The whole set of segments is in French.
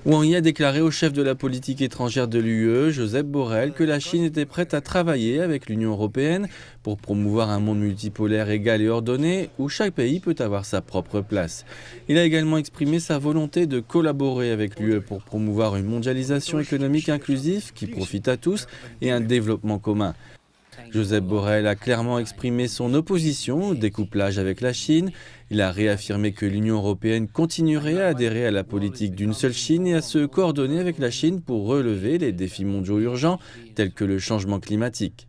Wang Yi a déclaré au chef de la politique étrangère de l'UE, Josep Borrell, que la Chine était prête à travailler avec l'Union européenne pour promouvoir un monde multipolaire égal et ordonné où chaque pays peut avoir sa propre place. Il a également exprimé sa volonté de collaborer avec l'UE pour promouvoir une mondialisation économique inclusive qui profite à tous et un développement commun. Josep Borrell a clairement exprimé son opposition au découplage avec la Chine. Il a réaffirmé que l'Union européenne continuerait à adhérer à la politique d'une seule Chine et à se coordonner avec la Chine pour relever les défis mondiaux urgents tels que le changement climatique.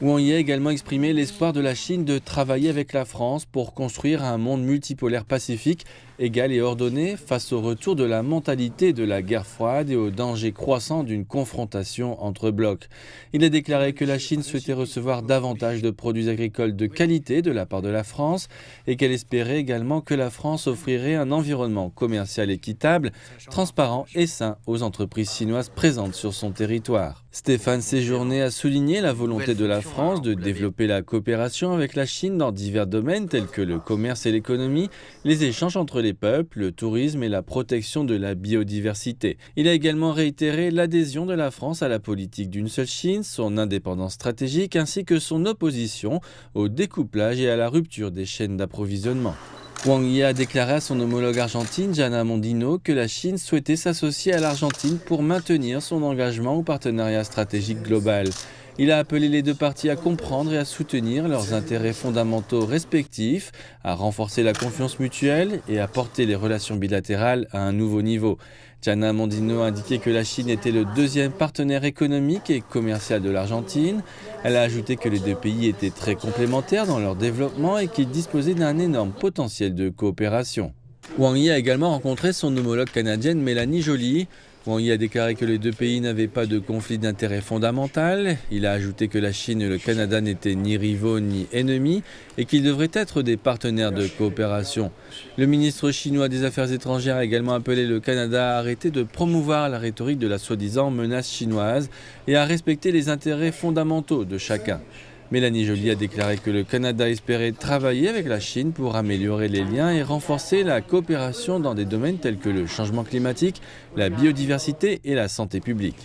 Wang Yi a également exprimé l'espoir de la Chine de travailler avec la France pour construire un monde multipolaire pacifique, égal et ordonné face au retour de la mentalité de la guerre froide et au danger croissant d'une confrontation entre blocs. Il a déclaré que la Chine souhaitait recevoir davantage de produits agricoles de qualité de la part de la France et qu'elle espérait également que la France offrirait un environnement commercial équitable, transparent et sain aux entreprises chinoises présentes sur son territoire. Stéphane Séjourné a souligné la volonté de la France de développer la coopération avec la Chine dans divers domaines tels que le commerce et l'économie, les échanges entre les peuples, le tourisme et la protection de la biodiversité. Il a également réitéré l'adhésion de la France à la politique d'une seule Chine, son indépendance stratégique ainsi que son opposition au découplage et à la rupture des chaînes d'approvisionnement. Wang Yi a déclaré à son homologue argentine, Jana Mondino, que la Chine souhaitait s'associer à l'Argentine pour maintenir son engagement au partenariat stratégique global. Il a appelé les deux parties à comprendre et à soutenir leurs intérêts fondamentaux respectifs, à renforcer la confiance mutuelle et à porter les relations bilatérales à un nouveau niveau. Jana Mondino a indiqué que la Chine était le deuxième partenaire économique et commercial de l'Argentine. Elle a ajouté que les deux pays étaient très complémentaires dans leur développement et qu'ils disposaient d'un énorme potentiel de coopération. Wang Yi a également rencontré son homologue canadienne Mélanie Joly. Wang Yi a déclaré que les deux pays n'avaient pas de conflit d'intérêts fondamental. Il a ajouté que la Chine et le Canada n'étaient ni rivaux ni ennemis et qu'ils devraient être des partenaires de coopération. Le ministre chinois des Affaires étrangères a également appelé le Canada à arrêter de promouvoir la rhétorique de la soi-disant menace chinoise et à respecter les intérêts fondamentaux de chacun. Mélanie Joly a déclaré que le Canada espérait travailler avec la Chine pour améliorer les liens et renforcer la coopération dans des domaines tels que le changement climatique, la biodiversité et la santé publique.